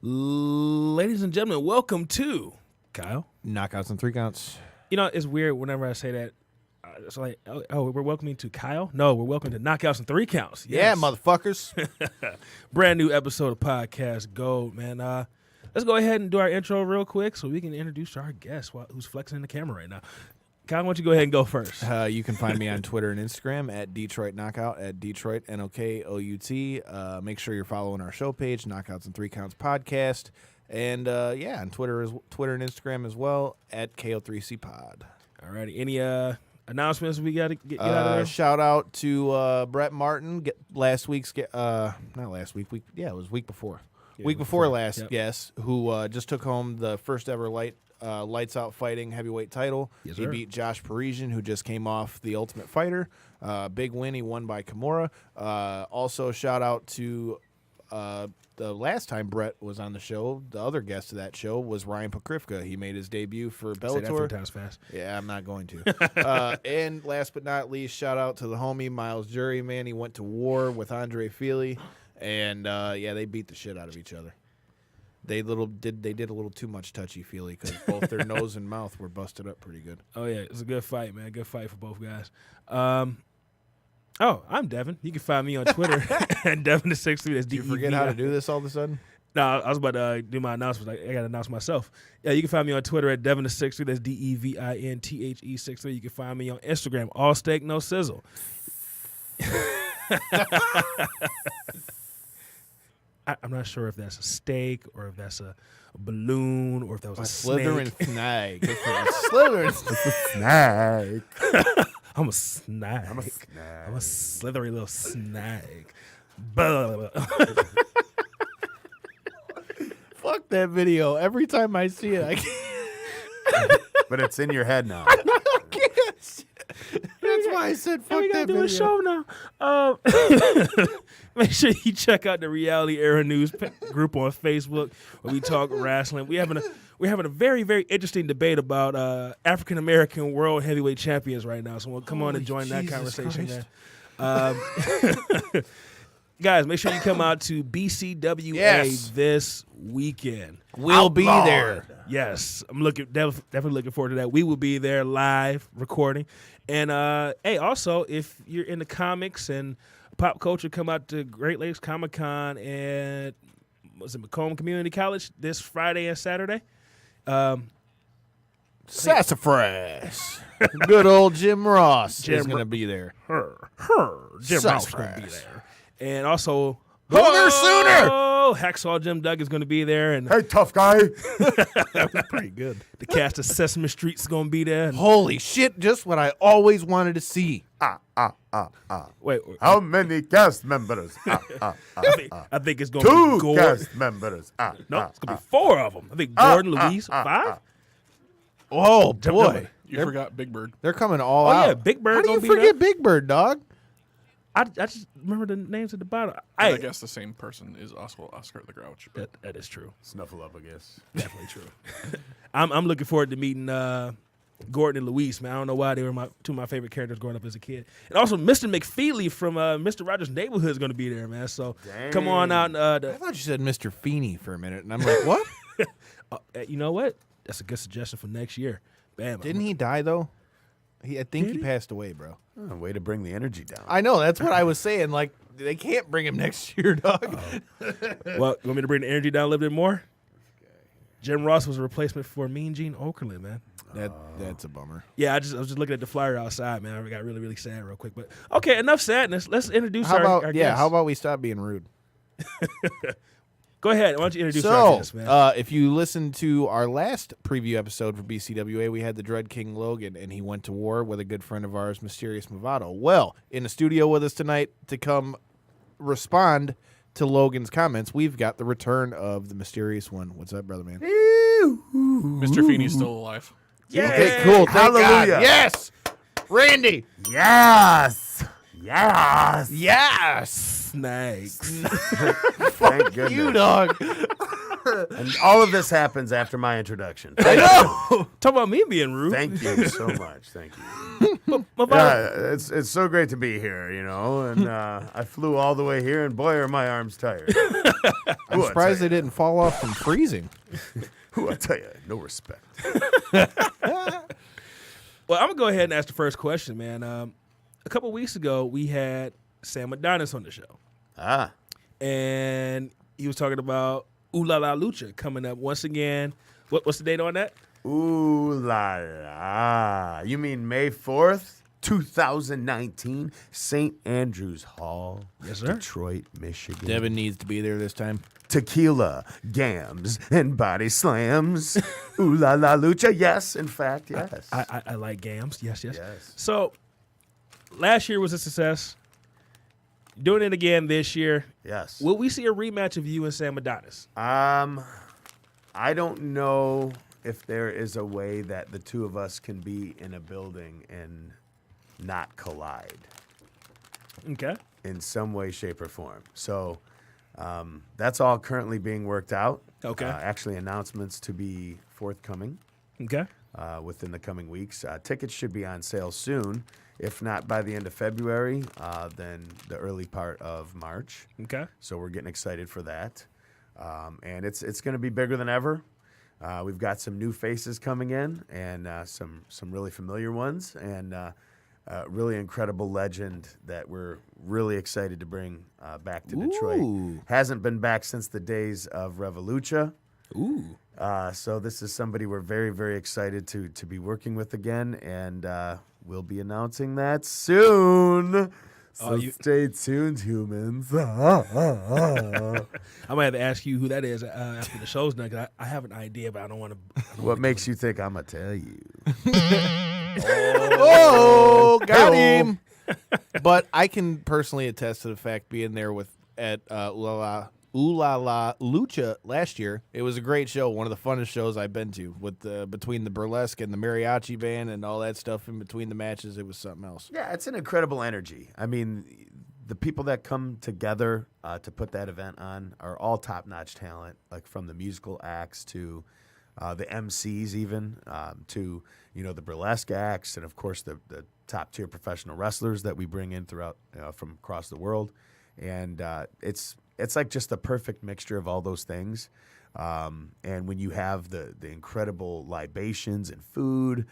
Ladies and gentlemen, welcome to Kyle. Knockouts and 3 counts. You know, it's weird whenever I say that. It's like, oh, we're welcoming to Kyle? No, we're welcoming to Knockouts and 3 counts. Yes. Yeah, motherfuckers. Brand new episode of Podcast Gold, man. Let's go ahead and do our intro real quick so we can introduce our guest who's flexing the camera right now. Kyle, why don't you go ahead and go first? You can find me on Twitter and Instagram at Detroit Knockout, at Detroit Knockout. Make sure you're following our show page, Knockouts and 3 Counts Podcast. And, on Twitter and Instagram as well, at KO3C Pod. All righty. Any announcements we got to get out of there? Shout out to Brett Martin. It was week before. Week before last, yep. Yes, who just took home the first ever Lights Out Fighting heavyweight title. Yes, he beat Josh Parisian, who just came off the Ultimate Fighter. Big win. He won by Kimura. Also, shout out to the last time Brett was on the show, the other guest of that show was Ryan Pokrivka. He made his debut for Bellator. Say that 3 times fast. Yeah, I'm not going to. And last but not least, shout out to the homie Miles Jury, man. He went to war with Andre Feely. And, they beat the shit out of each other. They did a little too much touchy-feely because both their nose and mouth were busted up pretty good. Oh, yeah. It was a good fight, man. Good fight for both guys. I'm Devin. You can find me on Twitter at Devin6-3. That's Did you forget how to do this all of a sudden? No, I was about to do my announcements. I got to announce myself. Yeah, you can find me on Twitter at Devin6-3. That's DEVINTHE63. You can find me on Instagram, All Steak, No Sizzle. I'm not sure if that's a steak or if that's a balloon or if that was a slithering snake. Slithering snake. I'm a snake. I'm a slithery little snake. Fuck that video. Every time I see it, I can't. But it's in your head now. I can't. That's why I said fuck that video. We gotta do a show now. Make sure you check out the Reality Era News group on Facebook where we talk wrestling. We're having a very, very interesting debate about African American world heavyweight champions right now. So we'll come on and join that conversation, man. Guys, make sure you come out to BCWA this weekend. We'll be there. Yes, I'm definitely looking forward to that. We will be there live recording. And also, if you're into comics and pop culture, come out to Great Lakes Comic-Con at Macomb Community College this Friday and Saturday. Sassafras. Good old Jim Ross is going to be there. Jim Ross is going to be there. And also, Sooner! Hacksaw Jim Duggan is going to be there. And hey, tough guy. That was pretty good. The cast of Sesame Street's going to be there. Holy shit, just what I always wanted to see. Wait. How many cast members? I think it's going to be 2 Gordon. cast members. No, it's going to be 4 of them. I think Gordon, Louise, 5. Oh, boy. You forgot Big Bird. They're coming all out. Oh, yeah, Big Bird. How do you forget Big Bird, dog? I just remember the names at the bottom. I guess the same person is also Oscar the Grouch. That is true. Snuffleupagus. Definitely true. I'm looking forward to meeting Gordon and Luis, man. I don't know why they were two of my favorite characters growing up as a kid. And also Mr. McFeely from Mr. Rogers' Neighborhood is going to be there, man. So come on out. I thought you said Mr. Feeney for a minute, and I'm like, what? You know what? That's a good suggestion for next year. Bam. Didn't he die, though? I think he passed away, bro. Oh, way to bring the energy down. I know. That's what I was saying. Like, they can't bring him next year, dog. Well, you want me to bring the energy down a little bit more? Jim Ross was a replacement for Mean Gene Okerlund, man. That's a bummer. Yeah, I was just looking at the flyer outside, man. I got really, really sad real quick. But okay, enough sadness. Let's introduce our guest. How about we stop being rude? Go ahead. Why don't you introduce our guest, man? If you listen to our last preview episode for BCWA, we had the Dread King Logan, and he went to war with a good friend of ours, Mysterious Movado. Well, in the studio with us tonight to come respond to Logan's comments, we've got the return of the Mysterious One. What's up, brother man? Mr. Feeney's still alive. Yeah. Okay, cool. Thank Hallelujah. God. Yes. Randy. Yes. Snakes. Thank goodness. You, dog. And all of this happens after my introduction. I know. Talk about me being rude. Thank you so much. Thank you. Yeah, it's so great to be here, and I flew all the way here, and boy, are my arms tired. I'm surprised they didn't fall off from freezing. Ooh, I tell you, no respect. Well, I'm going to go ahead and ask the first question, man. A couple of weeks ago, we had Sam Adonis on the show. And he was talking about Ooh La La Lucha coming up once again. What's the date on that? Ooh la la. You mean May 4th, 2019, St. Andrews Hall, Yes, sir. Detroit, Michigan. Devin needs to be there this time. Tequila, gams, and body slams. Ooh la la lucha. Yes, in fact, yes. I like gams. Yes. Yes. So last year was a success. Doing it again this year. Yes. Will we see a rematch of you and Sam Adonis? I don't know if there is a way that the two of us can be in a building and not collide Okay. in some way, shape, or form. So that's all currently being worked out. Okay. Actually, announcements to be forthcoming Okay. within the coming weeks. Tickets should be on sale soon. If not by the end of February, then the early part of March. Okay. So we're getting excited for that. And it's going to be bigger than ever. We've got some new faces coming in and some really familiar ones and really incredible legend that we're really excited to bring back to Detroit. Ooh. Hasn't been back since the days of Revolucha. Ooh. So this is somebody we're very, very excited to be working with again, and we'll be announcing that soon. So stay tuned, humans. I might have to ask you who that is after the show's done, because I have an idea, but I don't want to. What makes you think I'm going to tell you? Oh, got him. But I can personally attest to the fact being there at Ooh La La Lucha last year. It was a great show, one of the funnest shows I've been to. With between the burlesque and the mariachi band and all that stuff in between the matches, it was something else. Yeah, it's an incredible energy. I mean, the people that come together to put that event on are all top-notch talent, like from the musical acts to the MCs even, to the burlesque acts, and of course the top-tier professional wrestlers that we bring in throughout from across the world. And it's like just the perfect mixture of all those things. And when you have the incredible libations and food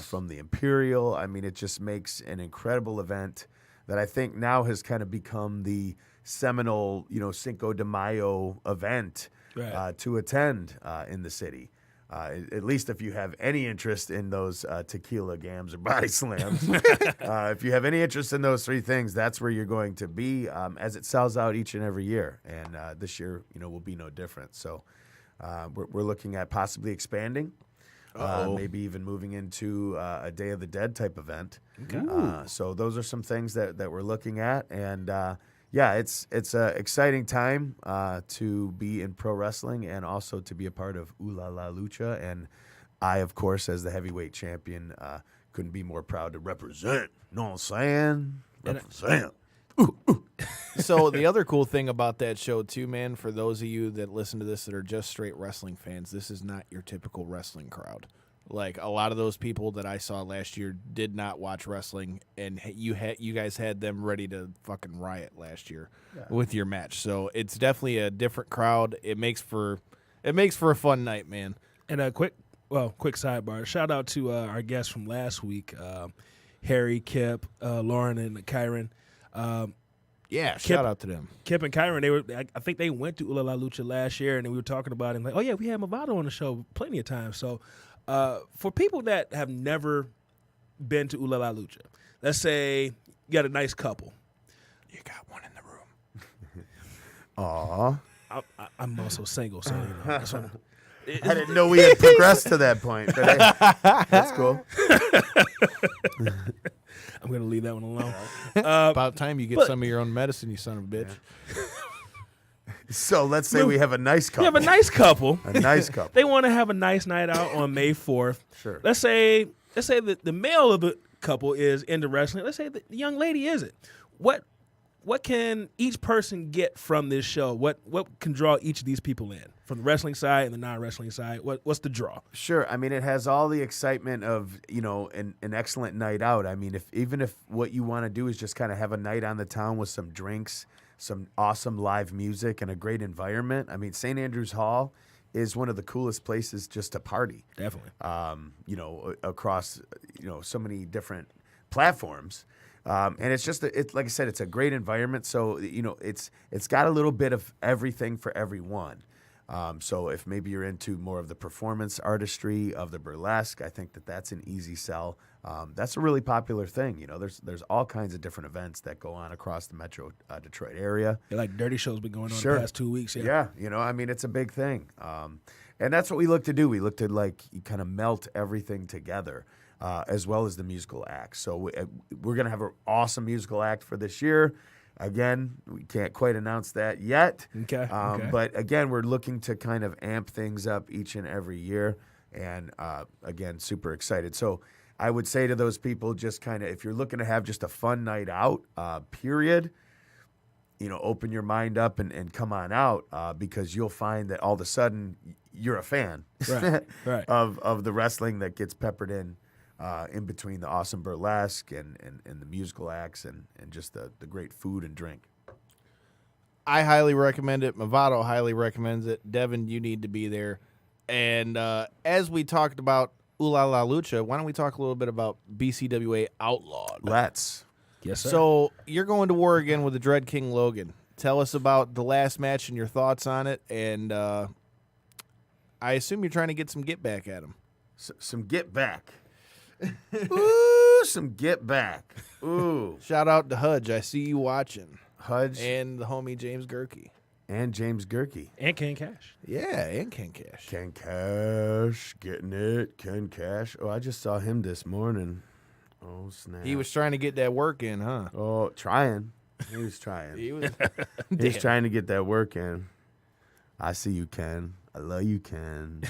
from the Imperial, I mean, it just makes an incredible event that I think now has kind of become the seminal, Cinco de Mayo event to attend in the city. At least if you have any interest in those tequila, gams, or body slams. If you have any interest in those three things, that's where you're going to be as it sells out each and every year. And this year, will be no different. So we're looking at possibly expanding, maybe even moving into a Day of the Dead type event. Okay. So those are some things that we're looking at. And yeah, it's an exciting time to be in pro wrestling and also to be a part of Ooh La La Lucha. And I, of course, as the heavyweight champion, couldn't be more proud to represent. Know what I'm saying? Represent. So the other cool thing about that show too, man, for those of you that listen to this that are just straight wrestling fans, this is not your typical wrestling crowd. Like a lot of those people that I saw last year did not watch wrestling, and you guys had them ready to fucking riot last year with your match. So it's definitely a different crowd. It makes for a fun night, man. And a quick sidebar. Shout out to our guests from last week, Harry, Kip, Lauren, and Kyron. Yeah, shout out to them. Kip and Kyron, I think they went to Ooh La La Lucha last year, and we were talking about it. And like, oh yeah, we had Movado on the show plenty of times. So for people that have never been to Ooh La La Lucha, let's say you got a nice couple. You got one in the room. Aw. I'm also single, so that's what I didn't know we had progressed to that point. But hey, that's cool. I'm going to leave that one alone. About time you get some of your own medicine, you son of a bitch. So let's say we have a nice couple. You have a nice couple. A nice couple. They want to have a nice night out on May 4th. Sure. Let's say that the male of the couple is into wrestling. Let's say the young lady isn't. What what can each person get from this show? What can draw each of these people in from the wrestling side and the non-wrestling side? What's the draw? Sure. I mean, it has all the excitement of, an excellent night out. I mean, even if what you want to do is just kind of have a night on the town with some drinks, some awesome live music, and a great environment. I mean, St. Andrews Hall is one of the coolest places just to party. Definitely. Across, so many different platforms. And it's just, like I said, it's a great environment. So, it's got a little bit of everything for everyone. So if maybe you're into more of the performance artistry of the burlesque, I think that's an easy sell. That's a really popular thing. There's all kinds of different events that go on across the Metro Detroit area. Yeah, like Dirty Show's been going on Sure. the past 2 weeks. Yeah, it's a big thing. And that's what we look to do. We look to kind of melt everything together, as well as the musical acts. So we're going to have an awesome musical act for this year. Again, we can't quite announce that yet. Okay. But again, we're looking to kind of amp things up each and every year. And again, super excited. So I would say to those people, just kind of, if you're looking to have just a fun night out, period, open your mind up and come on out, because you'll find that all of a sudden you're a fan Right. of the wrestling that gets peppered in between the awesome burlesque and the musical acts and just the great food and drink. I highly recommend it. Movado highly recommends it. Devin, you need to be there. And as we talked about Ooh La La Lucha, why don't we talk a little bit about BCWA Outlawed? Let's. Yes, sir. So you're going to war again with the Dread King Logan. Tell us about the last match and your thoughts on it. And I assume you're trying to get some get back at him. Some get back. Ooh, some get back. Ooh. Shout out to Hudge. I see you watching. Hudge And the homie James Gerke. and James Gerke. and Ken Cash. Yeah, and Ken Cash. Ken Cash, getting it. Ken Cash. Oh, I just saw him this morning. Oh, snap. He was trying to get that work in, huh? Oh, trying. He was trying. He was. He's trying to get that work in. I see you, Ken. I love you, Ken.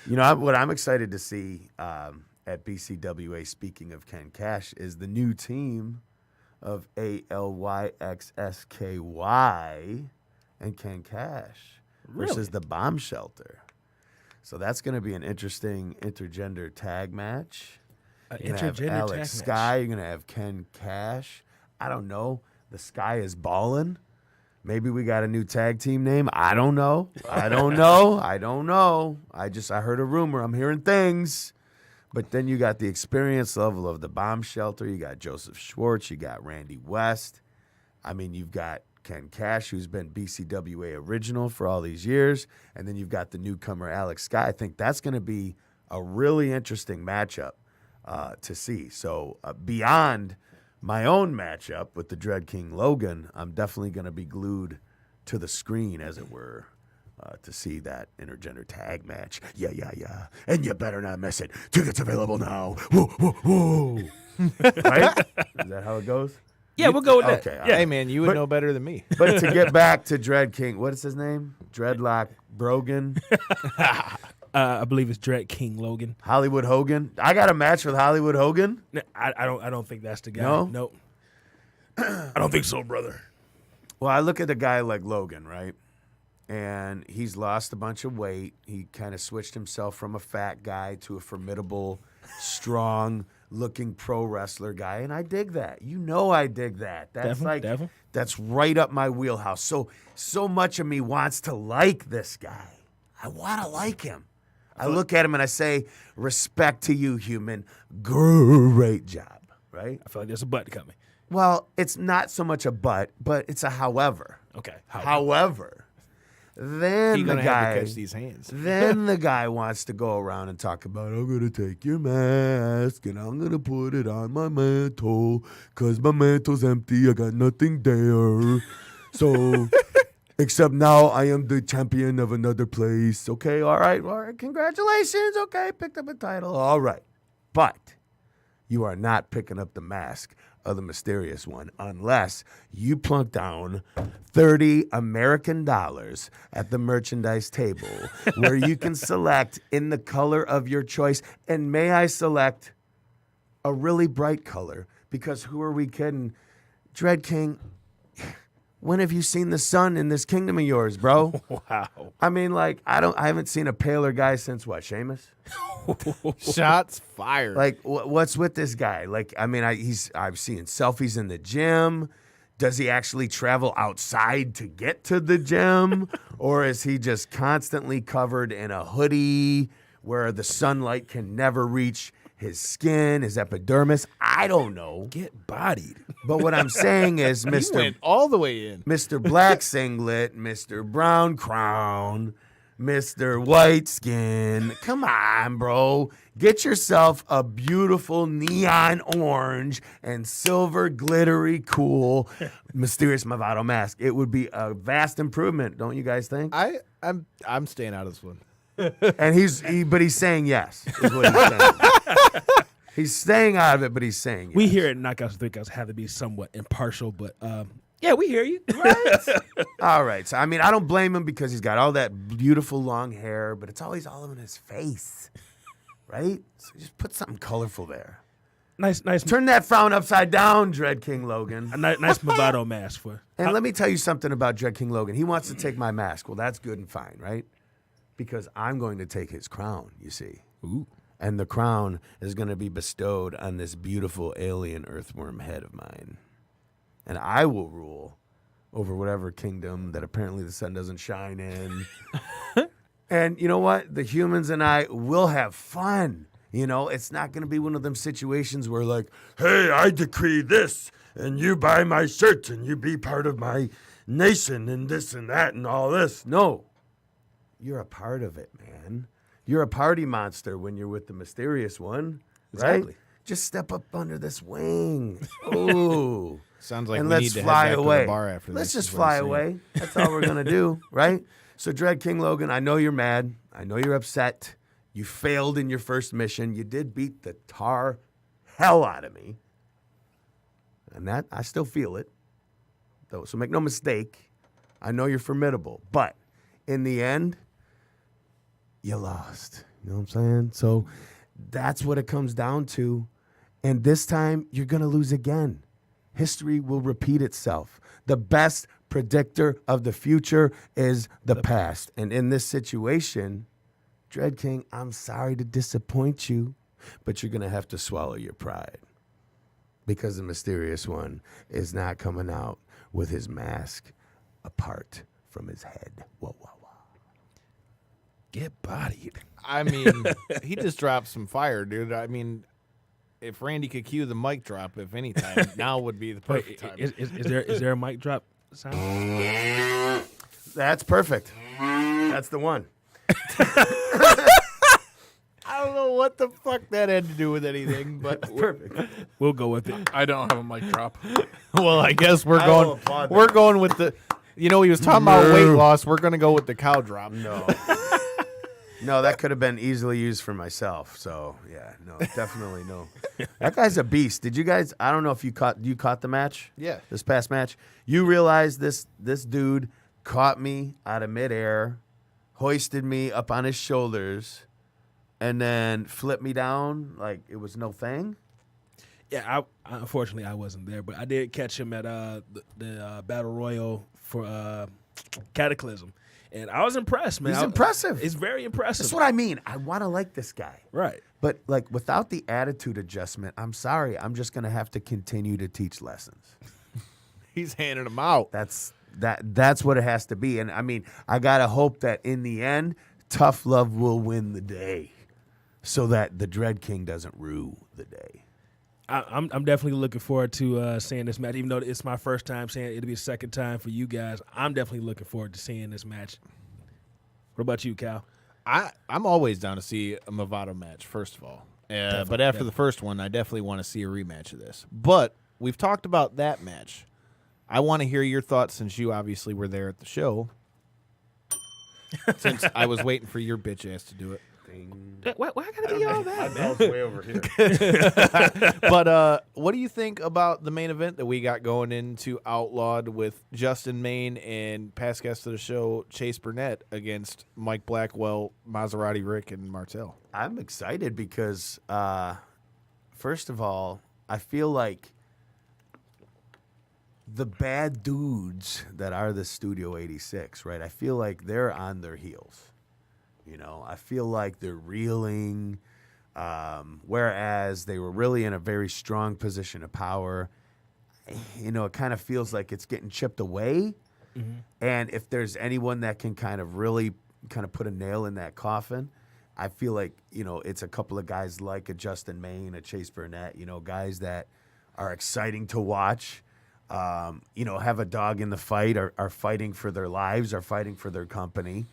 What I'm excited to see at BCWA, speaking of Ken Cash, is the new team of ALYXSKY and Ken Cash versus the Bomb Shelter. So that's going to be an interesting intergender tag match. You're going to have Alex Sky. You're going to have Ken Cash. I don't know. The Sky is ballin'. Maybe we got a new tag team name. I don't know. I heard a rumor. I'm hearing things. But then you got the experience level of the Bomb Shelter. You got Joseph Schwartz. You got Randy West. I mean, you've got Ken Cash, who's been BCWA original for all these years. And then you've got the newcomer Alex Sky. I think that's going to be a really interesting matchup to see. So beyond my own matchup with the Dread King Logan, I'm definitely going to be glued to the screen, as it were, to see that intergender tag match. Yeah. And you better not miss it. Tickets available now. Whoa. Right? Is that how it goes? Yeah, we'll go with that. Okay. Hey, man, you would know better than me. But to get back to Dread King, what is his name? Dreadlock Brogan? I believe it's Dread King Logan. Hollywood Hogan? I got a match with Hollywood Hogan? I don't think that's the guy. No? Nope. I don't think so, brother. Well, I look at a guy like Logan, right? And he's lost a bunch of weight. He kind of switched himself from a fat guy to a formidable, strong-looking pro wrestler guy, and I dig that. I dig that. That's Definitely. that's right up my wheelhouse. So much of me wants to like this guy. I want to like him. I look at him and I say, respect to you, human. Great job, right? I feel like there's a butt coming. Well, it's not so much a but it's a however. Okay. However, then You're the gonna have guy to catch these hands. then the guy wants to go around and talk about, I'm going to take your mask and I'm going to put it on my mantle because my mantle's empty. I got nothing there. So, except now I am the champion of another place. Okay, all right. Congratulations. Okay, picked up a title. All right. But you are not picking up the mask of the mysterious one unless you plunk down $30 American at the merchandise table where you can select in the color of your choice. And may I select a really bright color? Because who are we kidding? Dread King, when have you seen the sun in this kingdom of yours, bro? Wow. I mean, like, I haven't seen a paler guy since what, Sheamus? Shots fired. Like, what's with this guy? Like, I mean, I've seen selfies in the gym. Does he actually travel outside to get to the gym? Or is he just constantly covered in a hoodie where the sunlight can never reach his skin, his epidermis? I don't know. Get bodied. But what I'm saying is, he Mr. went all the way in. Mr. Black Singlet, Mr. Brown Crown, Mr. White Skin. Come on, bro. Get yourself a beautiful neon orange and silver glittery cool Mysterious Movado mask. It would be a vast improvement, don't you guys think? I'm staying out of this one. And he's saying yes. Is what he's saying. He's staying out of it, but he's saying yes. We here at Knockouts and Thickouts have to be somewhat impartial, but yeah, we hear you. All right. So, I mean, I don't blame him because he's got all that beautiful long hair, but it's always all in his face, right? So just put something colorful there. Nice. Turn that frown upside down, Dread King Logan. A nice Movado mask for. And let me tell you something about Dread King Logan. He wants to take my mask. Well, that's good and fine, right? Because I'm going to take his crown, you see. Ooh. And the crown is going to be bestowed on this beautiful alien earthworm head of mine. And I will rule over whatever kingdom that apparently the sun doesn't shine in. And you know what? The humans and I will have fun. You know, it's not going to be one of them situations where like, hey, I decree this, and you buy my shirt, and you be part of my nation, and this and that, and all this. No. You're a part of it, man. You're a party monster when you're with the mysterious one, Exactly. right? Just step up under this wing. Ooh. Sounds like And we let's need to fly head back away. to the bar after Let's this. just is what I'm fly saying. away. That's all we're going to do, right? So, Dread King Logan, I know you're mad. I know you're upset. You failed in your first mission. You did beat the tar hell out of me. And that, I still feel it. So make no mistake. I know you're formidable. But in the end, you lost. You know what I'm saying? So that's what it comes down to. And this time, you're going to lose again. History will repeat itself. The best predictor of the future is the past. And in this situation, Dread King, I'm sorry to disappoint you, but you're going to have to swallow your pride. Because the mysterious one is not coming out with his mask apart from his head. Whoa, whoa, whoa. Get bodied. I mean, he just dropped some fire, dude. I mean, if Randy could cue the mic drop, if any time, now would be the perfect time. Is there a mic drop sound? That's perfect. That's the one. I don't know what the fuck that had to do with anything, but Perfect. We'll go with it. I don't have a mic drop. well, I guess we're I will going. applaud that. We're going with the. You know, he was talking about weight loss. We're going to go with the cow drop. No. No, that could have been easily used for myself. So, yeah, no, definitely no. That guy's a beast. Did you guys, I don't know if you caught the match? Yeah. This past match? You realize this dude caught me out of midair, hoisted me up on his shoulders, and then flipped me down like it was no thing? Yeah, unfortunately I wasn't there, but I did catch him at the Battle Royal for Cataclysm. And I was impressed, man. He's impressive. It's very impressive. That's what I mean. I want to like this guy. Right. But like without the attitude adjustment, I'm sorry. I'm just going to have to continue to teach lessons. He's handing them out. That's what it has to be. And I mean, I got to hope that in the end, tough love will win the day so that the Dread King doesn't rue the day. I'm definitely looking forward to seeing this match. Even though it's my first time seeing it, it'll be the second time for you guys. I'm definitely looking forward to seeing this match. What about you, Cal? I'm always down to see a Movado match, first of all. But after the first one, I definitely want to see a rematch of this. But we've talked about that match. I want to hear your thoughts since you obviously were there at the show. Since I was waiting for your bitch ass to do it. Why gotta be all that, man? Way over here. But what do you think about the main event that we got going into Outlawed with Justin Main and past guest of the show, Chase Burnett, against Mike Blackwell, Maserati Rick, and Martel? I'm excited because, first of all, I feel like the bad dudes that are the Studio 86, right? I feel like they're on their heels. You know, I feel like they're reeling, whereas they were really in a very strong position of power. You know, it kind of feels like it's getting chipped away. And if there's anyone that can kind of really kind of put a nail in that coffin, I feel like, you know, it's a couple of guys like a Justin Maine, a Chase Burnett, you know, guys that are exciting to watch. You know, have a dog in the fight, are fighting for their lives, are fighting for their company.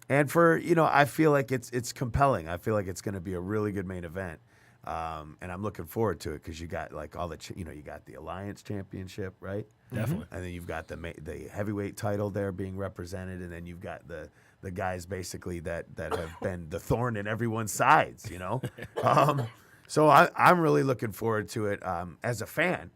And for, you know, I feel like it's compelling. I feel like it's going to be a really good main event. And I'm looking forward to it because you got like all the, you know, you got the Alliance Championship, right? Definitely. And then you've got the heavyweight title there being represented. And then you've got the guys basically that have been the thorn in everyone's sides, you know? So I'm really looking forward to it as a fan.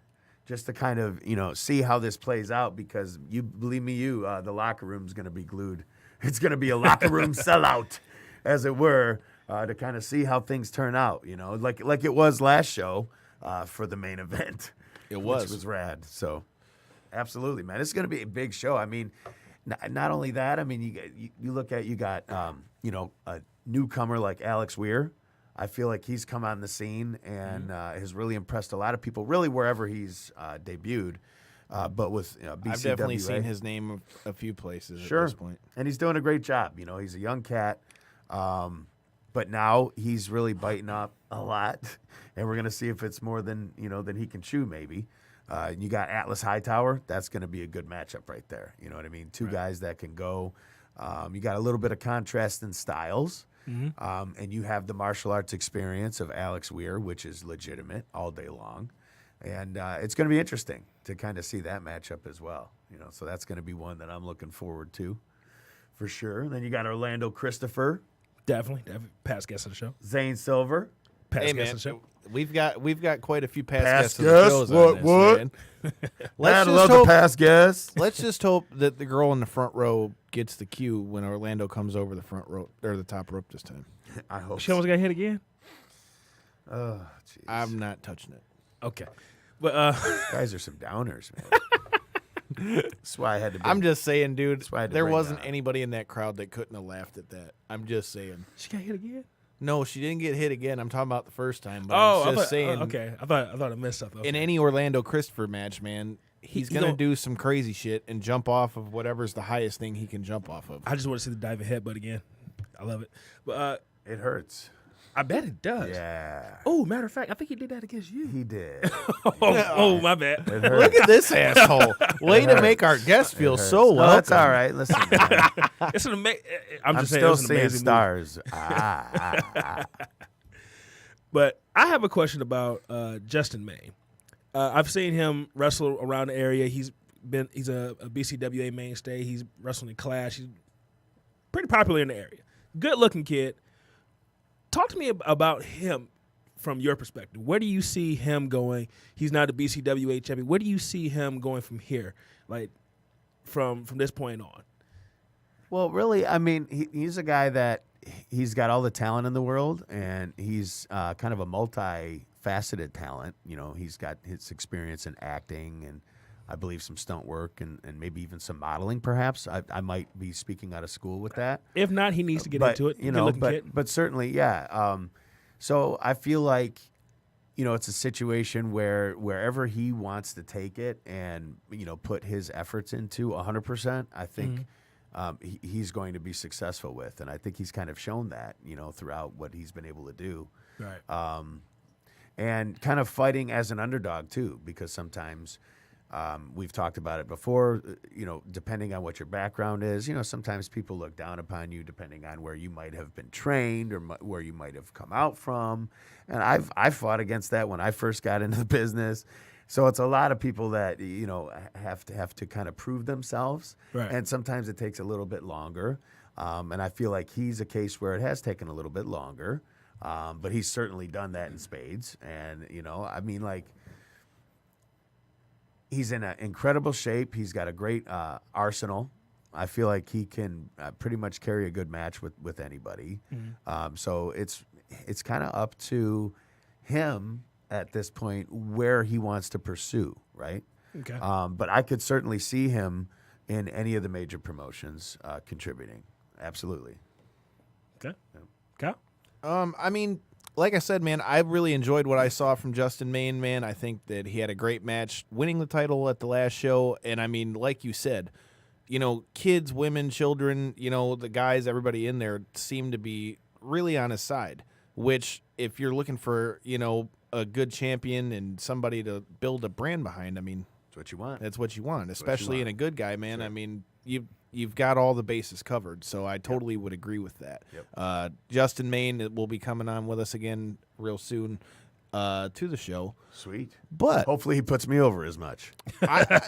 Just to kind of, you know, see how this plays out because you believe me, the locker room's going to be glued. It's going to be a locker room sellout, as it were, to kind of see how things turn out. You know, like it was last show for the main event. It was. Which was rad. So, absolutely, man, it's going to be a big show. I mean, not only that. I mean, you look at you got you know, a newcomer like Alex Weir. I feel like he's come on the scene and has really impressed a lot of people, really wherever he's debuted. But with BCWA. I've definitely seen his name a few places Sure. at this point. And he's doing a great job. You know, he's a young cat. But now he's really biting up a lot. And we're going to see if it's more than, you know, than he can chew maybe. You got Atlas Hightower. That's going to be a good matchup right there. You know what I mean? Two guys that can go. You got a little bit of contrast in styles. And you have the martial arts experience of Alex Weir, which is legitimate all day long. And it's going to be interesting to kind of see that matchup as well. You know, so that's going to be one that I'm looking forward to for sure. And then you got Orlando Christopher, Definitely. Past guest of the show. Zane Silver. Past Hey, guest man, of the show. we've got quite a few past Past guests of the guests? shows What, on this, what? man. I Let's love just the hope. past guests. Let's just hope that the girl in the front row gets the cue when Orlando comes over the front row or the top rope this time. I hope. She almost got hit again? Oh, jeez. I'm not touching it. Okay. But Guys are some downers, man. That's why I had to. I'm just saying, dude. why I had to There bring wasn't that up. anybody in that crowd that couldn't have laughed at that. I'm just saying. she got hit again? No, she didn't get hit again. I'm talking about the first time. But Oh, I'm I just thought, saying. okay. I thought I missed something. In Okay. any Orlando Christopher match, man, he's He gonna don't- do some crazy shit and jump off of whatever's the highest thing he can jump off of. I just want to see the diving headbutt again. I love it. But It hurts. I bet it does. Yeah, Oh, matter of fact, I think he did that against you. he did. Oh, my bad. It Look hurt. at this asshole. Way to make our guests feel so No, well. that's all right. Listen, man, It's an amazing. I'm I'm just saying, still it's an seeing amazing movie. stars. But I have a question about Justin May. I've seen him wrestle around the area. He's a BCWA mainstay. He's wrestling in Clash. He's pretty popular in the area. Good looking kid. Talk to me about him from your perspective. Where do you see him going? He's now the BCWA champion. Where do you see him going from here? Like from this point on? Well, really, I mean, he's a guy that he's got all the talent in the world, and he's kind of a multifaceted talent. You know, he's got his experience in acting and I believe some stunt work and maybe even some modeling, perhaps. I might be speaking out of school with that. If not, he needs to get into it. You know, Good-looking kid. but certainly, yeah. So I feel like, you know, it's a situation where wherever he wants to take it and, you know, put his efforts into 100%, I think he's going to be successful with. And I think he's kind of shown that, you know, throughout what he's been able to do. Right. And kind of fighting as an underdog, too, because sometimes we've talked about it before, you know, depending on what your background is, you know, sometimes people look down upon you depending on where you might have been trained or where you might have come out from. And I fought against that when I first got into the business. So it's a lot of people that, you know, have to kind of prove themselves. Right. And sometimes it takes a little bit longer. And I feel like he's a case where it has taken a little bit longer. But he's certainly done that in spades. And, you know, I mean, like, he's in incredible shape. He's got a great arsenal. I feel like he can pretty much carry a good match with anybody. So it's kind of up to him at this point where he wants to pursue, right? Okay. But I could certainly see him in any of the major promotions contributing. Absolutely. Okay. Kyle? I mean, like I said, man, I really enjoyed what I saw from Justin Maine, man. I think that he had a great match winning the title at the last show. And I mean, like you said, you know, kids, women, children, you know, the guys, everybody in there seemed to be really on his side, which if you're looking for, you know, a good champion and somebody to build a brand behind, I mean, That's what you want. that's what you want, That's what you especially in want. a good guy, man. Sure. I mean, you've got all the bases covered, so I totally would agree with that. Yep. Justin Maine will be coming on with us again real soon to the show. Sweet. But Hopefully he puts me over as much.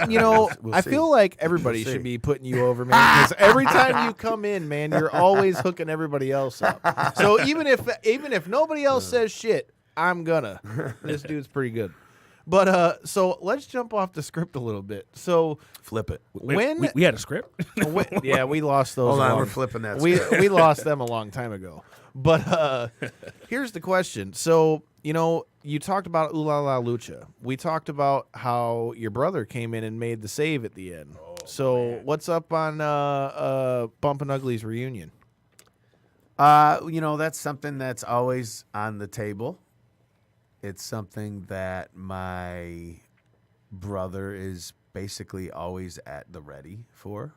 you know, We'll I see. feel like everybody We'll should see. be putting you over, man. Because every time you come in, man, you're always hooking everybody else up. So even if nobody else says shit, I'm gonna. This dude's pretty good. But so let's jump off the script a little bit. So Flip it. Wait, when we had a script? yeah, we lost those. Hold on, long- we're flipping that We script. we lost them a long time ago. But here's the question. So, you know, you talked about Ooh La La Lucha. We talked about how your brother came in and made the save at the end. So what's up on Bumpin' Ugly's reunion? You know, that's something that's always on the table. It's something that my brother is basically always at the ready for.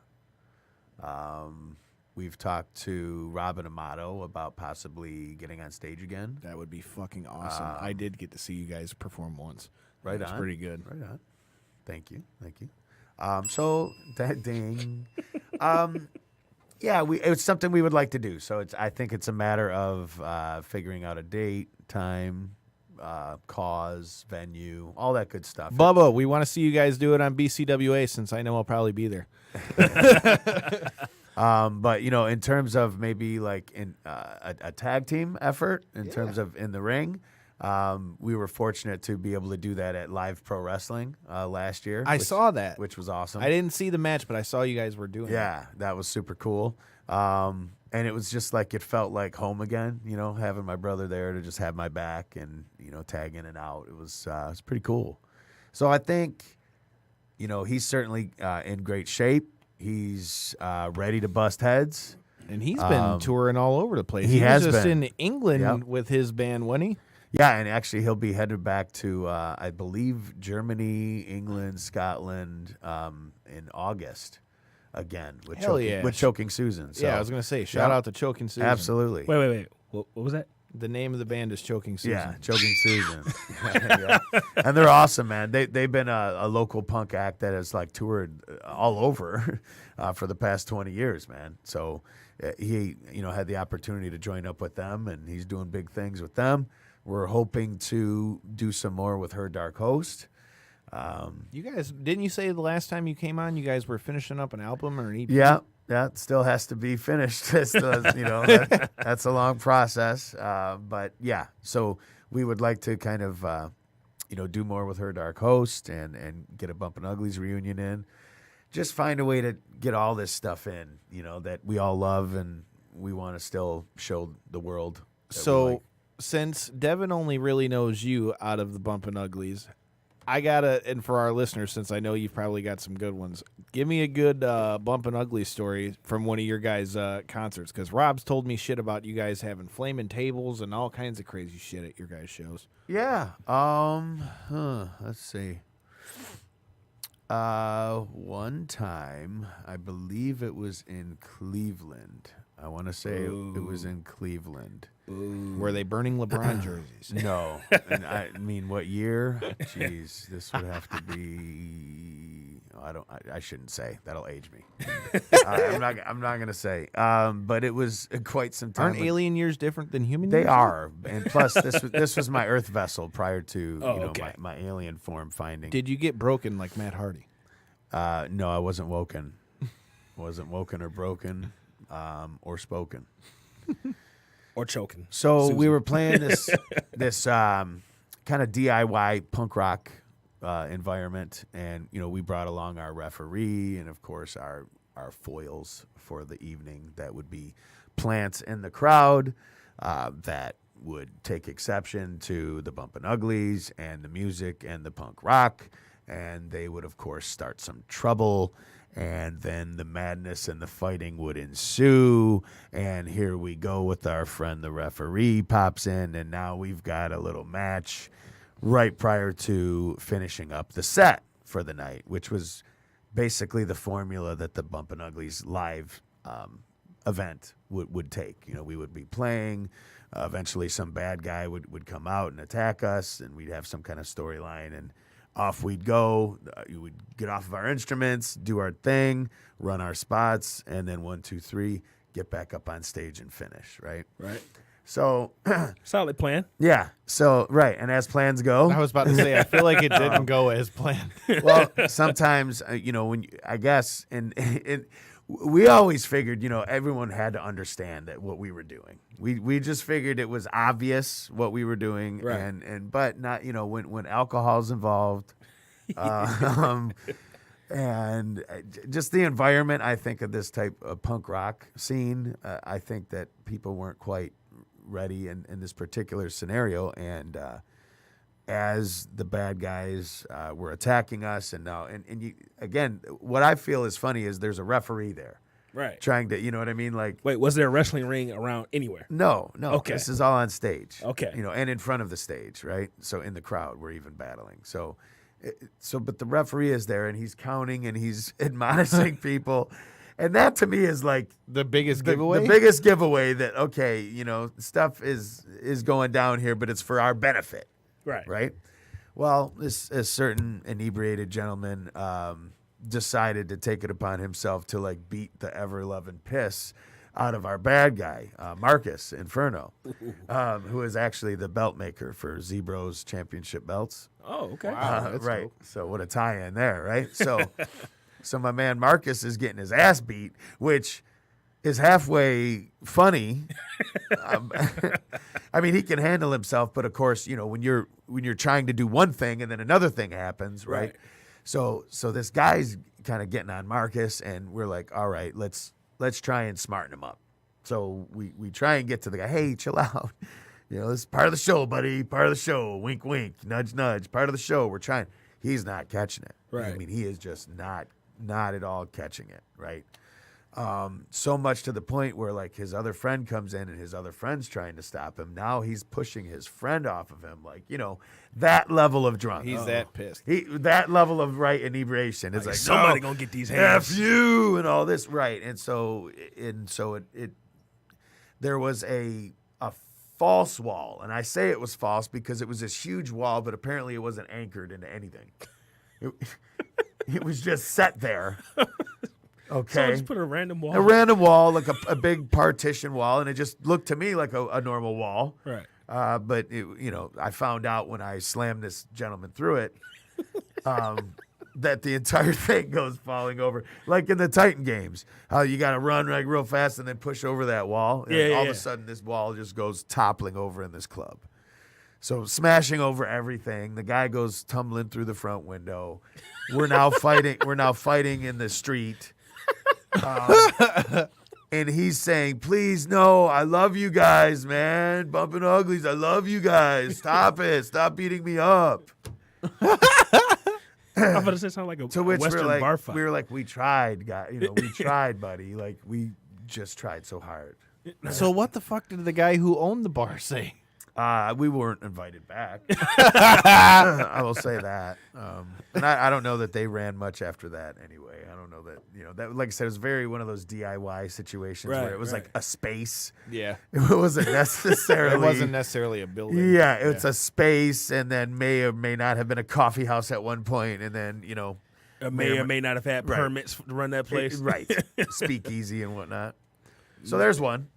We've talked to Robin Amato about possibly getting on stage again. That would be fucking awesome. I did get to see you guys perform once. Right It's on. pretty good. Right on. Thank you. So that ding. Yeah, it's something we would like to do. So I think it's a matter of figuring out a date, time, cause, venue, all that good stuff. Bubba, we want to see you guys do it on BCWA since I know I'll probably be there. But you know, in terms of maybe like in a tag team effort, in terms of in the ring, we were fortunate to be able to do that at Live Pro Wrestling last year. I saw that. which was awesome. I didn't see the match, but I saw you guys were doing it. Yeah, that was super cool. And it was just like it felt like home again, you know, having my brother there to just have my back and, you know, tag in and out. It was pretty cool. So I think, you know, he's certainly in great shape. He's ready to bust heads. And he's been touring all over the place. he was has just been. in England Yep. with his band, wasn't he? Yeah, and actually he'll be headed back to, I believe, Germany, England, Scotland in August again with, Hell yeah. Choking Susan. So, Yeah, I was going to say, shout Yep. out to Choking Susan. absolutely. Wait. What was that? The name of the band is Choking Susan. Yeah, Choking Susan. Yeah. And they're awesome, man. They've been a local punk act that has like toured all over for the past 20 years, man. So he, you know, had the opportunity to join up with them, and he's doing big things with them. We're hoping to do some more with Her Dark Host. You guys, didn't you say the last time you came on, you guys were finishing up an album or an EP? Yeah, it still has to be finished. It's still, you know, that's a long process. But yeah, so we would like to kind of, you know, do more with Her Dark Host and get a Bumpin' Uglies reunion in. Just find a way to get all this stuff in, you know, that we all love and we want to still show the world. that we So, like. since Devin only really knows you out of the Bumpin' Uglies, I gotta, and for our listeners, since I know you've probably got some good ones, give me a good Bumpin' Uglies story from one of your guys' concerts, because Rob's told me shit about you guys having flaming tables and all kinds of crazy shit at your guys' shows. Yeah. Let's see. One time, I believe it was in Cleveland. I want to say it was in Cleveland. Were they burning LeBron jerseys? No. And I mean, what year? Jeez, this would have to be. I shouldn't say. That'll age me. I'm not gonna say. But it was quite some time. Aren't alien years different than human They years? are, and plus this was my Earth vessel prior to okay. my alien form finding. Did you get broken like Matt Hardy? No, I wasn't woken. Wasn't woken or broken, or spoken. Or choking? So we were playing this kind of DIY punk rock environment, and you know we brought along our referee and of course our foils for the evening. That would be plants in the crowd that would take exception to the Bumpin' Uglies and the music and the punk rock, and they would, of course, start some trouble, and then the madness and the fighting would ensue, and here we go with our friend the referee pops in, and now we've got a little match right prior to finishing up the set for the night, which was basically the formula that the Bumpin' Uglies live event would take. You know, we would be playing. Eventually, some bad guy would come out and attack us, and we'd have some kind of storyline, and off we'd go. We'd get off of our instruments, do our thing, run our spots, and then 1, 2, 3, get back up on stage and finish. Right. So Solid plan. yeah. So right, and as plans go, I was about to say, I feel like it didn't go as planned. well, sometimes when I guess and we always figured everyone had to understand that what we were doing. We just figured it was obvious what we were doing, right. and but not when alcohol's involved, and just the environment. I think of this type of punk rock scene. I think that people weren't quite ready in this particular scenario, and as the bad guys were attacking us, and now and you, again, what I feel is funny is there's a referee there, right, trying to, you know what I mean, like. Wait, was there a wrestling ring around anywhere? No. Okay. This is all on stage. Okay. And in front of the stage, right? So in the crowd, we're even battling. But the referee is there, and he's counting, and he's admonishing people. And that to me is like The biggest giveaway? The biggest giveaway that, okay, stuff is going down here, but it's for our benefit. Right. Right? Well, a certain inebriated gentleman decided to take it upon himself to beat the ever-loving piss out of our bad guy, Marcus Inferno, who is actually the belt maker for Zebro's championship belts. Oh, okay. Wow. That's Right. dope. So what a tie-in there, right? So my man Marcus is getting his ass beat, which is halfway funny. I mean, he can handle himself, but of course, when you're trying to do one thing and then another thing happens, right? Right. So this guy's kind of getting on Marcus, and we're like, all right, let's try and smarten him up. So we try and get to the guy. Hey, chill out. This is part of the show, buddy. Part of the show. Wink, wink. Nudge, nudge. Part of the show. We're trying. He's not catching it. Right. I mean, he is just not at all catching it. Right. So much to the point where his other friend comes in, and his other friend's trying to stop him. Now he's pushing his friend off of him, that level of drunk. He's that pissed. That level of inebriation. It's somebody no, gonna get these hands. F you and all this, right? And so it there was a false wall, and I say it was false because it was this huge wall, but apparently it wasn't anchored into anything. It was just set there. Okay. Someone just put a random wall. A random wall, like a big partition wall, and it just looked to me like a normal wall. Right. But I found out when I slammed this gentleman through it that the entire thing goes falling over, like in the Titan games. How you got to run real fast and then push over that wall. And all of a sudden, this wall just goes toppling over in this club. So smashing over everything. The guy goes tumbling through the front window. We're now fighting. We're now fighting in the street. And he's saying, please, no, I love you guys, man. Bumpin' Uglies, I love you guys. Stop it. Stop beating me up. I'm about to say something like a To which Western we're bar fight. we were like, we tried, guy. We tried, buddy. We just tried so hard. So what the fuck did the guy who owned the bar say? We weren't invited back. I will say that. And I don't know that they ran much after that anyway. I don't know that, that, like I said, it was very one of those DIY situations where it was like a space. Yeah. It wasn't necessarily. It wasn't necessarily a building. Yeah, it's a space, and then may or may not have been a coffee house at one point, and then, may or may not have had permits to run that place. Right. Speakeasy and whatnot. So there's one.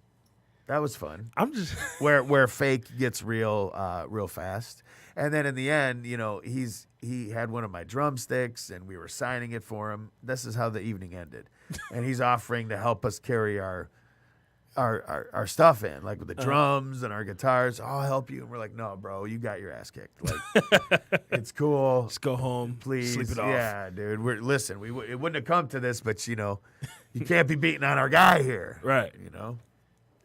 That was fun. I'm just where fake gets real fast. And then in the end, he had one of my drumsticks, and we were signing it for him. This is how the evening ended. And he's offering to help us carry our stuff in, like with the drums and our guitars. I'll help you. And we're like, no, bro, you got your ass kicked. Like, it's cool. let's go home, Please. sleep it off. Yeah, dude. Listen, it wouldn't have come to this, but, you can't be beating on our guy here. Right. You know?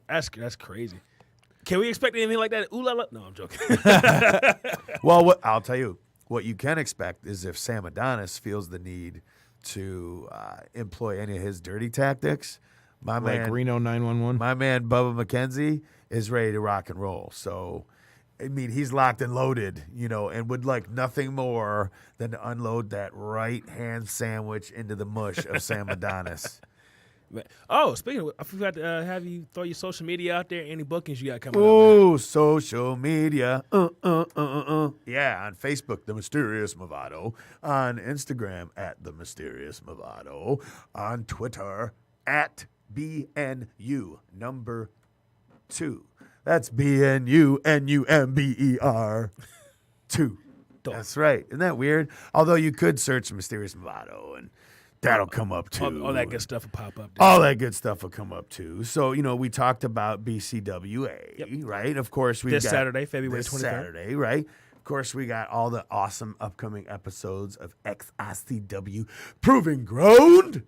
That's crazy. Can we expect anything like that? Ooh la la. No, I'm joking. Well, I'll tell you, what you can expect is if Sam Adonis feels the need to employ any of his dirty tactics, Like Reno 911. my man Bubba McKenzie is ready to rock and roll. So, I mean, he's locked and loaded, and would like nothing more than to unload that right hand sandwich into the mush of Sam Adonis. Oh, speaking of, I forgot to have you throw your social media out there. Any bookings you got coming up? Ooh, social media. Yeah, on Facebook, The Mysterious Movado. On Instagram, at The Mysterious Movado. On Twitter, at BNU number 2. That's BNUNUMBER 2. That's right. Isn't that weird? Although you could search Mysterious Movado and that'll come up too. All that good stuff will pop up. All that good stuff will come up too. So, we talked about BCWA, right? Of course, we got This Saturday, February 23rd. Saturday, right? Of course, we got all the awesome upcoming episodes of XICW Proving Ground,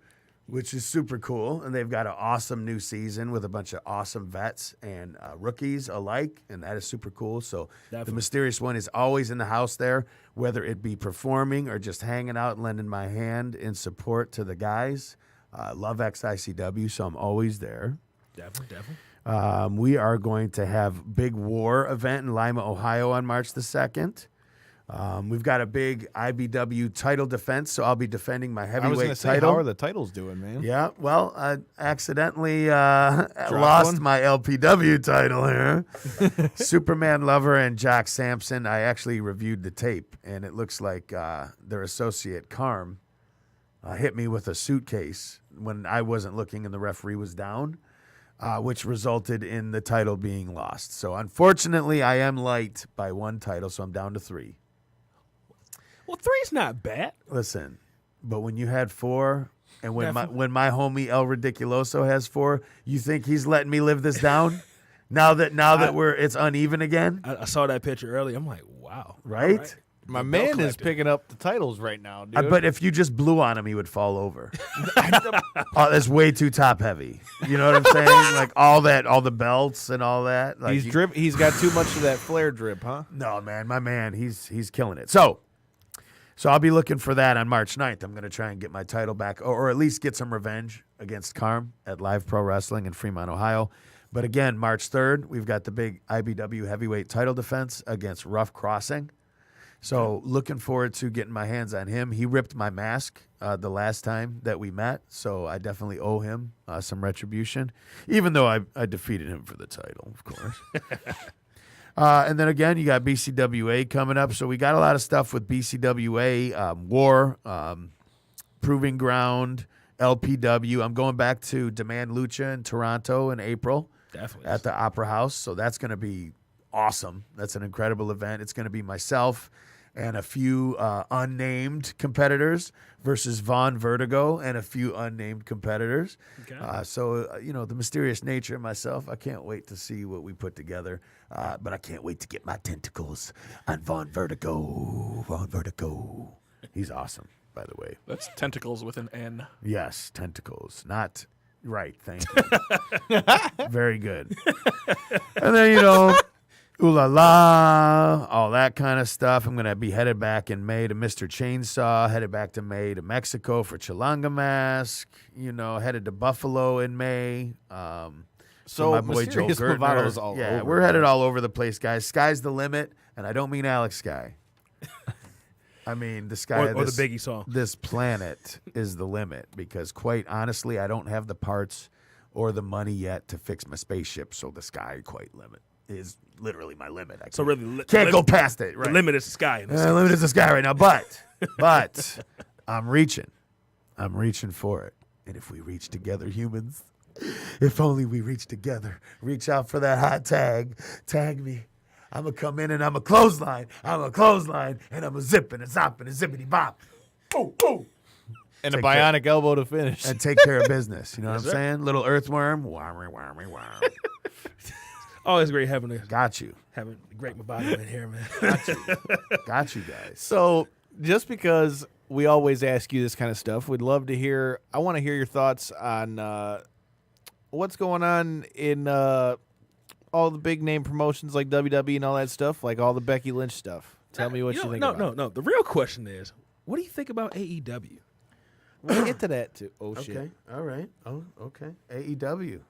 which is super cool. And they've got an awesome new season with a bunch of awesome vets and rookies alike, and that is super cool. So Definitely. the Mysterious One is always in the house there, whether it be performing or just hanging out and lending my hand in support to the guys. Love XICW, so I'm always there. Definitely. We are going to have big war event in Lima, Ohio on March the 2nd. We've got a big IBW title defense, so I'll be defending my I was heavyweight going to say, title. how are the titles doing, man? Yeah, well, I accidentally lost one? my LPW title here. Superman Lover and Jock Sampson, I actually reviewed the tape, and it looks like their associate, Carm, hit me with a suitcase when I wasn't looking and the referee was down, which resulted in the title being lost. So, unfortunately, I am light by 1 title, so I'm down to 3. Well, 3's not bad. Listen, but when you had 4, and when Definitely. my homie El Ridiculoso has 4, you think he's letting me live this down? now that it's uneven again, I saw that picture earlier. I'm like, wow. right? All right. My The man belt is collector. picking up the titles right now, dude. But if you just blew on him, he would fall over. Oh, that's way too top heavy. You know what I'm saying? Like all the belts and all that. Like he's got too much of that flare drip, huh? No, man, my man, he's killing it. So I'll be looking for that on March 9th. I'm going to try and get my title back, or at least get some revenge against Carm at Live Pro Wrestling in Fremont, Ohio. But again, March 3rd, we've got the big IBW heavyweight title defense against Rough Crossing. So looking forward to getting my hands on him. He ripped my mask the last time that we met, so I definitely owe him some retribution, even though I defeated him for the title, of course. And then again, you got BCWA coming up. So we got a lot of stuff with BCWA, War, Proving Ground, LPW. I'm going back to Demand Lucha in Toronto in April. Definitely. At the Opera House. So that's going to be awesome. That's an incredible event. It's going to be myself and a few unnamed competitors versus Von Vertigo and a few unnamed competitors. Okay. The mysterious nature of myself, I can't wait to see what we put together. But I can't wait to get my tentacles on Von Vertigo. Von Vertigo. He's awesome, by the way. That's tentacles with an N. Yes, tentacles. Not right, thank you. Very good. And then, ooh la la, all that kind of stuff. I'm going to be headed back in May to Mr. Chainsaw, headed back to May to Mexico for Chilanga Mask, headed to Buffalo in May. So my boy Joe Mysterious Gertner. Movado's all yeah, over. we're headed all over the place, guys. Sky's the limit, and I don't mean Alex Sky. I mean the sky of or this, the Biggie song. this planet is the limit, because quite honestly, I don't have the parts or the money yet to fix my spaceship, so the sky is literally my limit. I So really, can't go past it. Right? The limit is the sky. In this case. Limit is the sky right now, but I'm reaching for it. And if we reach together, humans, if only we reach together, reach out for that hot tag me. I'm going to come in and I'm a clothesline, and I'm a zip and a zop and a zippity bop. Oh. And a Take bionic elbow to finish. And take care of business. You know what I'm saying? Little earthworm. Wow. Always great having Got you. a great Movado in here, man. Got you guys. So just because we always ask you this kind of stuff, we'd love to hear. I want to hear your thoughts on what's going on in all the big name promotions like WWE and all that stuff, like all the Becky Lynch stuff. Tell me what you think about it. No. The real question is, what do you think about AEW? We'll get to that too. Oh, Okay. shit. All right. Oh, okay. AEW.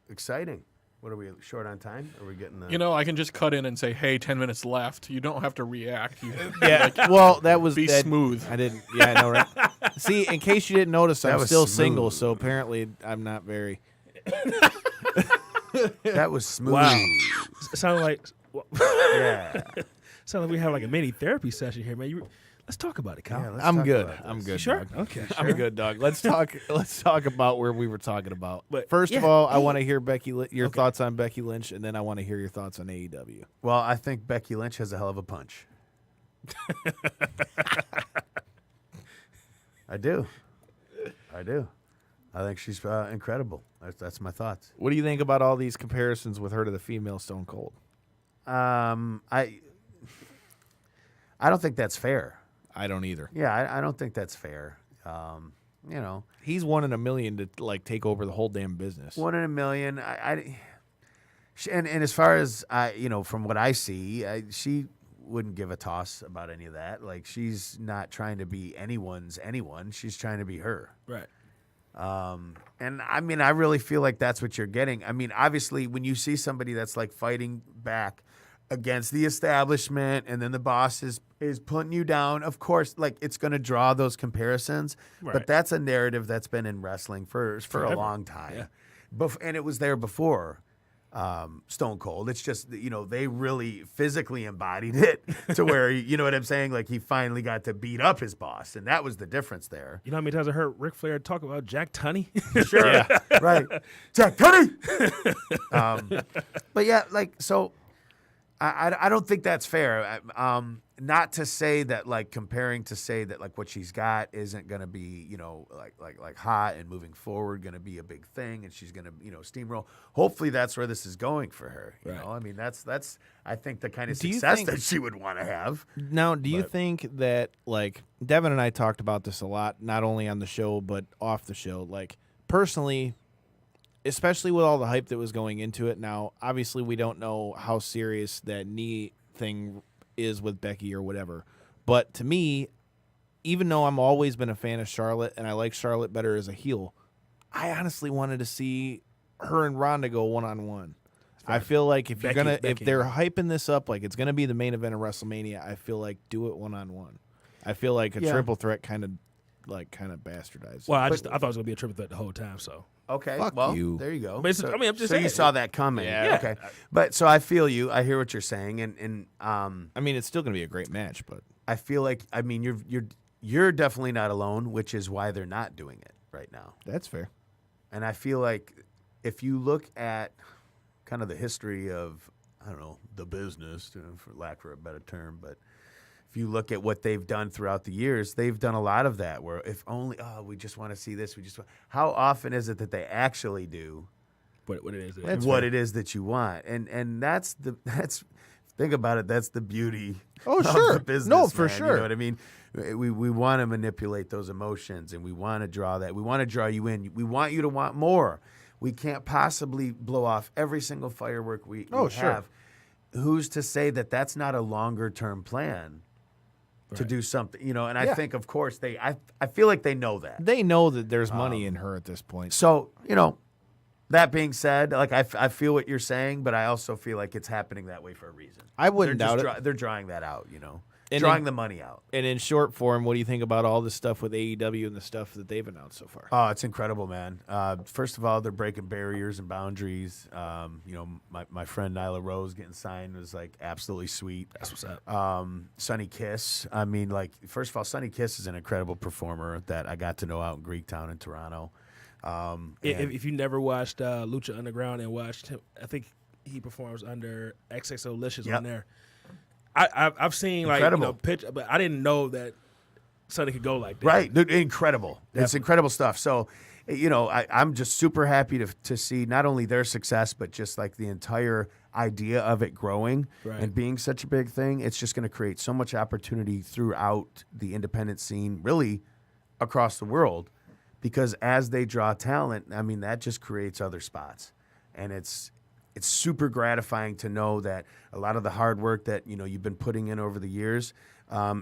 Exciting. What are we short on time? Are we getting the? You know, I can just cut in and say, "Hey, 10 minutes left." You don't have to react. You, Yeah. Well, that was be that, smooth. I didn't. Yeah, I know, right? See, in case you didn't notice, That I'm was still smooth. single, so apparently I'm not very. That was smooth. Wow. It sounded like Yeah. we have like a mini therapy session here, man. Let's talk about it, Kyle. Yeah, let's I'm talk good. about I'm this. good. Sure? Dog. Okay. I'm good, dog. Let's talk. Let's talk about where we were talking about. But, first of yeah, all, I want to hear your thoughts on Becky Lynch, and then I want to hear your thoughts on AEW. Well, I think Becky Lynch has a hell of a punch. I do. I think she's incredible. That's my thoughts. What do you think about all these comparisons with her to the female Stone Cold? I don't think that's fair. I don't either. Yeah, I don't think that's fair. You know, He's 1 in a million to like take over the whole damn business. 1 in a million. And as far as from what I see, she wouldn't give a toss about any of that. Like, she's not trying to be anyone's anyone. She's trying to be her. Right. And I mean, I really feel like that's what you're getting. I mean, obviously, when you see somebody that's like fighting back against the establishment, and then the boss is putting you down, of course, like, it's going to draw those comparisons. Right. But that's a narrative that's been in wrestling for a Forever. long time. Yeah. And it was there before Stone Cold. It's just, they really physically embodied it to where, you know what I'm saying? Like, he finally got to beat up his boss, and that was the difference there. You know how many times I heard Ric Flair talk about Jack Tunney? Sure. Yeah. Right. Jack Tunney. But yeah, like, so I don't think that's fair. Not to say that, like, comparing to say that, like, what she's got isn't going to be, like hot and moving forward, going to be a big thing, and she's going to, steamroll. Hopefully that's where this is going for her. You know, I mean, that's I think the kind of Do you success think- that she would want to have. Now, do you think that, like, Devin and I talked about this a lot, not only on the show, but off the show? Like, personally, especially with all the hype that was going into it. Now, obviously, we don't know how serious that knee thing is with Becky or whatever. But to me, even though I'm always been a fan of Charlotte and I like Charlotte better as a heel, I honestly wanted to see her and Ronda go one-on-one. I feel like if Becky- you're gonna, if Becky. they're hyping this up like it's gonna be the main event of WrestleMania, I feel like do it one-on-one. I feel like a Yeah. triple threat kind of bastardized. Well, I thought it was gonna be a triple threat the whole time. So Okay, Fuck well, you. there you go. But it's- I mean, I'm just so you saying. saw that coming. Yeah. Okay. But so I feel you. I hear what you're saying, and I mean, it's still gonna be a great match, but I feel like, I mean, you're definitely not alone, which is why they're not doing it right now. that's fair. And I feel like if you look at kind of the history of, I don't know, the business, for lack of a better term, but if you look at what they've done throughout the years, they've done a lot of that where if only, we just want to see this, how often is it that they actually do what it is? That's what fair. it is that you want? And that's think about it, that's the beauty Oh, of sure. the business. No, for man, sure. You know what I mean? We want to manipulate those emotions, and we want to draw that. We want to draw you in. We want you to want more. We can't possibly blow off every single firework we Oh, sure. have. Who's to say that that's not a longer term plan to Right. do something? And Yeah. I think, of course, I feel like they know that. They know that there's money in her at this point. So, that being said, like, I feel what you're saying, but I also feel like it's happening that way for a reason. I wouldn't They're just doubt it. They're drawing that out, And drawing in- the money out. And in short form, what do you think about all the stuff with AEW and the stuff that they've announced so far? Oh, it's incredible, man. First of all, they're breaking barriers and boundaries. My friend Nyla Rose getting signed was like absolutely sweet. That's what's up. Sonny Kiss. I mean, like, first of all, Sonny Kiss is an incredible performer that I got to know out in Greektown in Toronto. If you never watched Lucha Underground and watched him, I think he performs under XXOlicious Yep. on there. I've seen Incredible. pitch, but I didn't know that Sonny could go like that. Right, dude, incredible. It's incredible stuff. So, I'm just super happy to see not only their success, but just like the entire idea of it growing Right. and being such a big thing. It's just going to create so much opportunity throughout the independent scene, really across the world, because as they draw talent, I mean, that just creates other spots, and it's it's super gratifying to know that a lot of the hard work that you've been putting in over the years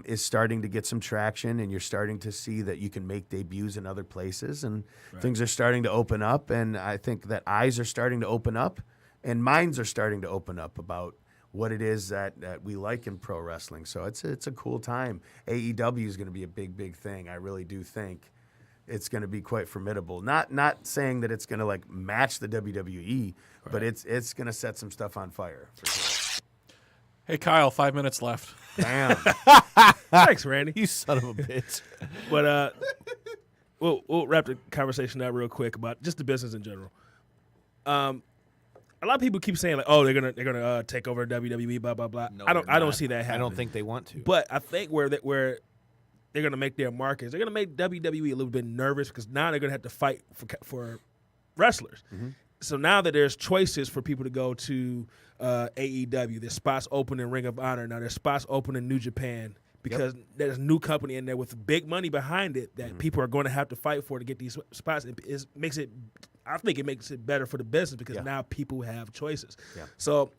is starting to get some traction, and you're starting to see that you can make debuts in other places, and things are starting to open up. And I think that eyes are starting to open up, and minds are starting to open up about what it is that we like in pro wrestling. So it's a cool time. AEW is going to be a big thing. I really do think it's going to be quite formidable. Not saying that it's going to like match the WWE, but it's going to set some stuff on fire. For sure. Hey, Kyle, 5 minutes left. Damn. Thanks, Randy. You son of a bitch. But we'll wrap the conversation up real quick about just the business in general. A lot of people keep saying like, "Oh, they're gonna take over WWE," blah blah blah. No, I don't see that happening. I don't think they want to. But I think where they're gonna make their markets, they're gonna make WWE a little bit nervous because now they're gonna have to fight for wrestlers. Mm-hmm. So now that there's choices for people to go to AEW, there's spots open in Ring of Honor. Now there's spots open in New Japan because there's a new company in there with big money behind it that people are going to have to fight for to get these spots. I think it makes it better for the business because now people have choices. Yeah. So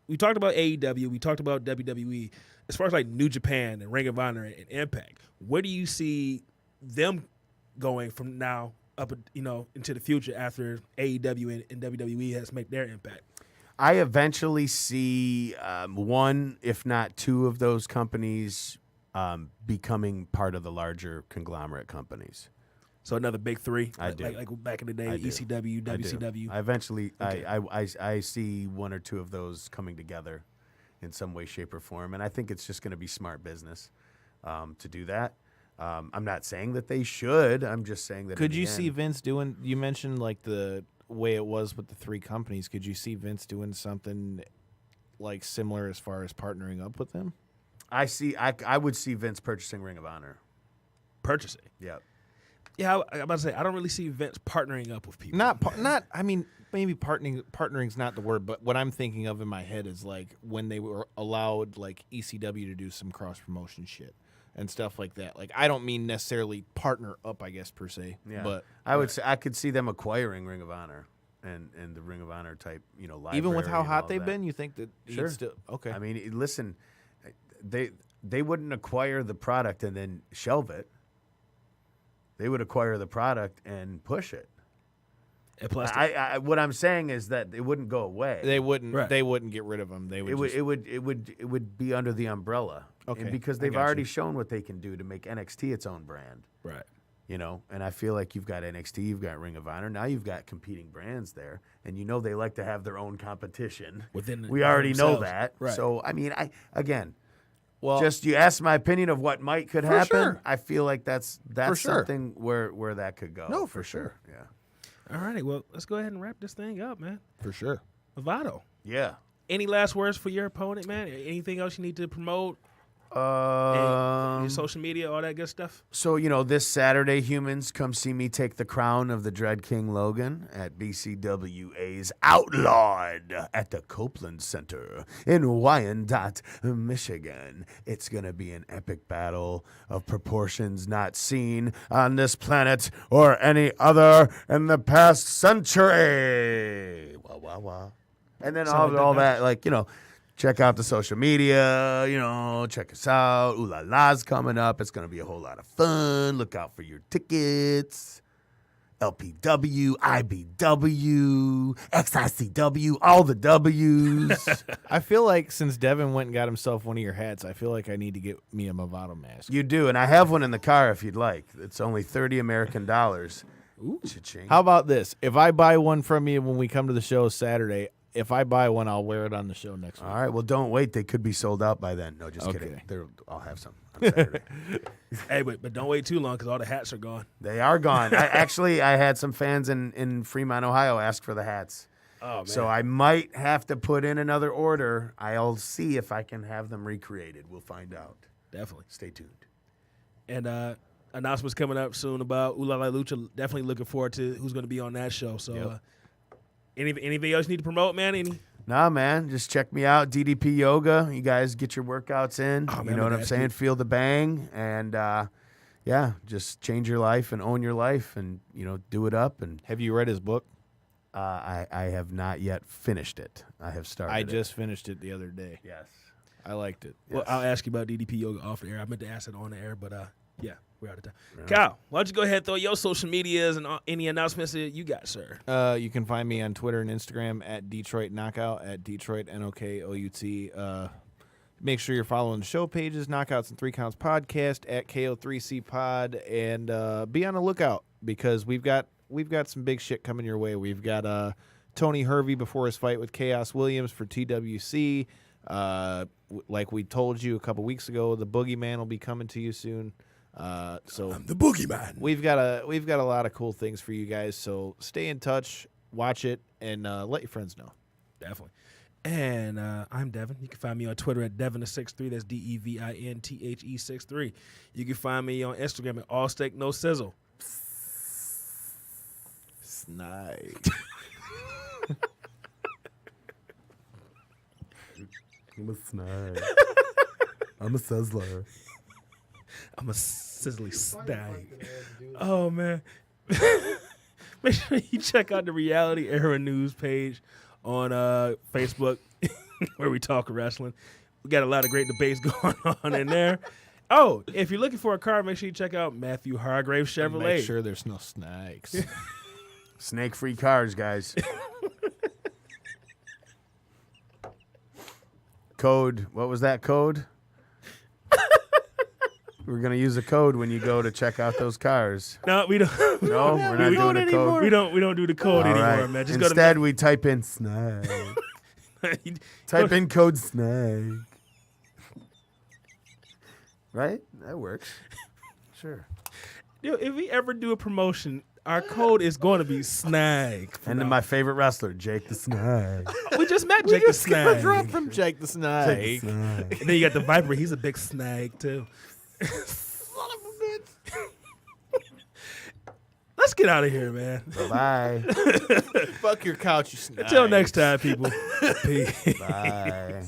we talked about AEW, we talked about WWE. As far as like New Japan and Ring of Honor and Impact, where do you see them going from now up, into the future after AEW and WWE has made their impact? I eventually see one, if not two, of those companies becoming part of the larger conglomerate companies. So another big three, I do. Like back in the day, ECW, WCW. I see one or two of those coming together in some way, shape, or form, and I think it's just going to be smart business to do that. I'm not saying that they should. I'm just saying that. Could you see Vince doing? You mentioned like the way it was with the three companies. Could you see Vince doing something like similar as far as partnering up with them? I would see Vince purchasing Ring of Honor. Purchasing. Yep. Yeah, I'm about to say I don't really see Vince partnering up with people. Not. I mean, maybe partnering's not the word, but what I'm thinking of in my head is like when they were allowed like ECW to do some cross promotion shit and stuff like that. Like I don't mean necessarily partner up, I guess per se. Yeah. But I would say I could see them acquiring Ring of Honor and the Ring of Honor type, library. Even with how hot they've that. been, you think that Sure. he'd still okay? I mean, listen, they wouldn't acquire the product and then shelve it. They would acquire the product and push it. And plus, what I'm saying is that it wouldn't go away. They wouldn't. Right. They wouldn't get rid of them. They would. It would be under the umbrella. Okay, and because I they've got already you. shown what they can do to make NXT its own brand. right. And I feel like you've got NXT, you've got Ring of Honor, now you've got competing brands there, and they like to have their own competition. We already know themselves. that. Right. So I mean, Well, just you asked my opinion of what could happen. Sure. I feel like that's sure. something where that could go. No, for sure. Yeah. All righty, well, let's go ahead and wrap this thing up, man. for sure. Vado, Yeah. any last words for your opponent, man? Anything else you need to promote? Your social media, all that good stuff? So, this Saturday, humans, come see me take the crown of the Dread King Logan at BCWA's Outlawed at the Copeland Center in Wyandotte, Michigan. It's going to be an epic battle of proportions not seen on this planet or any other in the past century. Wah, wah, wah. And then all that, check out the social media, check us out. Ooh La La's coming up. It's going to be a whole lot of fun. Look out for your tickets. LPW, IBW, XICW, all the W's. I feel like since Devin went and got himself one of your hats, I feel like I need to get me a Movado mask. You do, and I have one in the car if you'd like. It's only $30 American. Ooh. Cha-ching. How about this? If I buy one from you when we come to the show Saturday, if I buy one, I'll wear it on the show next week. All right, well, don't wait. They could be sold out by then. No, just Okay. kidding. I'll have some on Saturday. Hey, but don't wait too long because all the hats are gone. They are gone. I had some fans in Fremont, Ohio ask for the hats. Oh, man. So I might have to put in another order. I'll see if I can have them recreated. We'll find out. Definitely. Stay tuned. And announcements coming up soon about Ooh La La Lucha. Definitely looking forward to who's going to be on that show. So anything else you need to promote, man? Nah, man. Just check me out. DDP Yoga. You guys get your workouts in. Oh, You man, know what man, I'm saying? Feel the bang. And, just change your life and own your life and, do it up. And Have you read his book? I have not yet finished it. I have started. I just finished it the other day. Yes. I liked it. Well, I'll ask you about DDP yoga off the air. I meant to ask it on the air, but yeah, we're out of time. Kyle, why don't you go ahead and throw your social medias and any announcements that you got, sir? You can find me on Twitter and Instagram at Detroit Knockout, at Detroit NOKOUT. Make sure you're following the show pages, Knockouts and 3 Counts Podcast, at KO3C Pod, and be on the lookout because we've got some big shit coming your way. We've got Tony Hervey before his fight with Chaos Williams for TWC. Like we told you a couple weeks ago, the Boogeyman will be coming to you soon. So I'm the Boogeyman. We've got a lot of cool things for you guys. So stay in touch, watch it, and let your friends know. Definitely. And I'm Devin. You can find me on Twitter at Devin63. That's DEVINTHE63. You can find me on Instagram at All Steak No Sizzle. Snide. I'm a snide. I'm a sizzler. I'm a sizzly snag. Oh, man. Make sure you check out the Reality Era News page on Facebook where we talk wrestling. We got a lot of great debates going on in there. Oh, if you're looking for a car, make sure you check out Matthew Hargrave Chevrolet. Make sure there's no snakes. Snake-free cars, guys. Code. What was that code? We're going to use a code when you go to check out those cars. No, we don't. No, we're not doing a code. We don't do the code All anymore, right. man. Just Instead, we type in snake. Type in code snake. Right? That works. Sure. If we ever do a promotion, our code is going to be snag. And then my favorite wrestler, Jake the Snag. We just met Jake the Snag. Drop from Jake the Snake. And then you got the Viper. He's a big snag, too. Son of a bitch. Let's get out of here, man. Bye. Fuck your couch, you snake. Until next time, people. Peace. Bye.